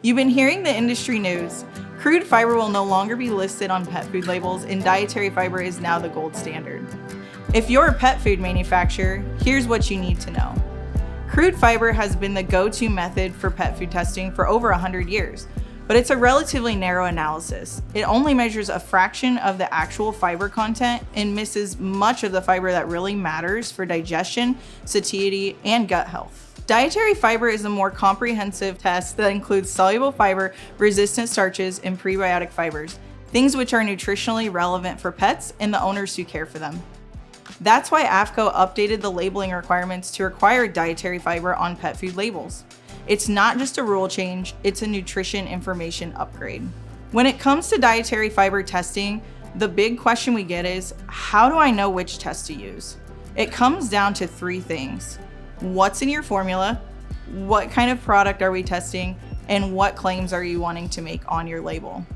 You've been hearing the industry news. Crude fiber will no longer be listed on pet food labels, and dietary fiber is now the gold standard. If you're a pet food manufacturer, here's what you need to know. Crude fiber has been the go-to method for pet food testing for over 100 years, but it's a relatively narrow analysis. It only measures a fraction of the actual fiber content and misses much of the fiber that really matters for digestion, satiety, and gut health. Dietary fiber is a more comprehensive test that includes soluble fiber, resistant starches, and prebiotic fibers, things which are nutritionally relevant for pets and the owners who care for them. That's why AAFCO updated the labeling requirements to require dietary fiber on pet food labels. It's not just a rule change, it's a nutrition information upgrade. When it comes to dietary fiber testing, the big question we get is, how do I know which test to use? It comes down to three things. What's in your formula? What kind of product are we testing? And what claims are you wanting to make on your label?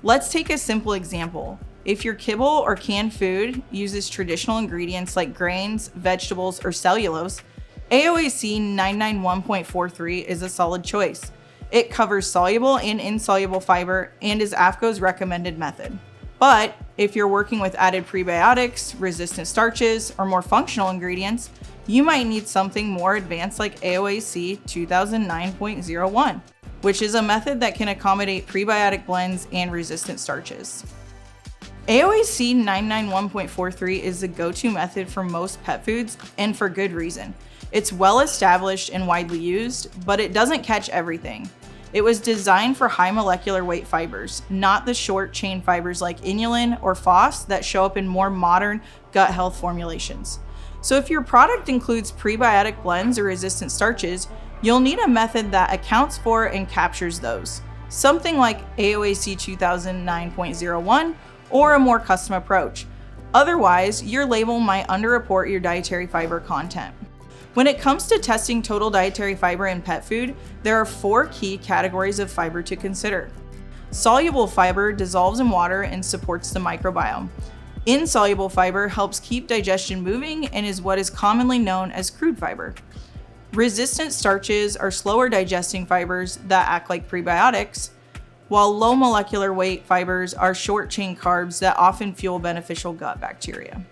Let's take a simple example. If your kibble or canned food uses traditional ingredients like grains, vegetables, or cellulose, AAFCO 991.43 is a solid choice. It covers soluble and insoluble fiber and is AAFCO's recommended method. But if you're working with added prebiotics, resistant starches, or more functional ingredients, you might need something more advanced like AAFCO 2009.01, which is a method that can accommodate prebiotic blends and resistant starches. AAFCO 991.43 is the go-to method for most pet foods, and for good reason. It's well established and widely used, but it doesn't catch everything. It was designed for high molecular weight fibers, not the short chain fibers like inulin or FOS that show up in more modern gut health formulations. So if your product includes prebiotic blends or resistant starches, you'll need a method that accounts for and captures those. Something like AAFCO 2009.01 or a more custom approach. Otherwise, your label might underreport your dietary fiber content. When it comes to testing total dietary fiber in pet food, there are 4 key categories of fiber to consider. Soluble fiber dissolves in water and supports the microbiome. Insoluble fiber helps keep digestion moving and is what is commonly known as crude fiber. Resistant starches are slower digesting fibers that act like prebiotics, while low molecular weight fibers are short chain carbs that often fuel beneficial gut bacteria.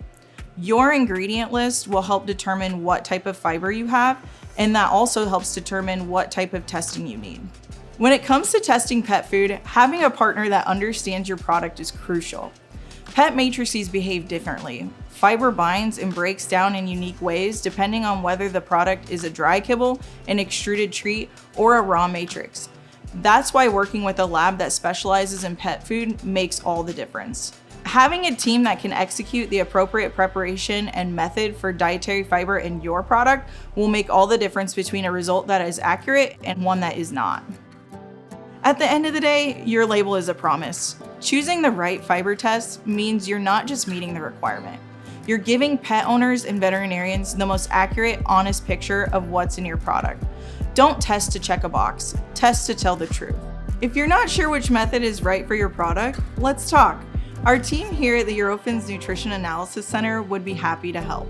Your ingredient list will help determine what type of fiber you have, and that also helps determine what type of testing you need. When it comes to testing pet food, having a partner that understands your product is crucial. Pet matrices behave differently. Fiber binds and breaks down in unique ways depending on whether the product is a dry kibble, an extruded treat, or a raw matrix. That's why working with a lab that specializes in pet food makes all the difference. Having a team that can execute the appropriate preparation and method for dietary fiber in your product will make all the difference between a result that is accurate and one that is not. At the end of the day, your label is a promise. Choosing the right fiber test means you're not just meeting the requirement. You're giving pet owners and veterinarians the most accurate, honest picture of what's in your product. Don't test to check a box, test to tell the truth. If you're not sure which method is right for your product, let's talk. Our team here at the Eurofins Nutrition Analysis Center would be happy to help.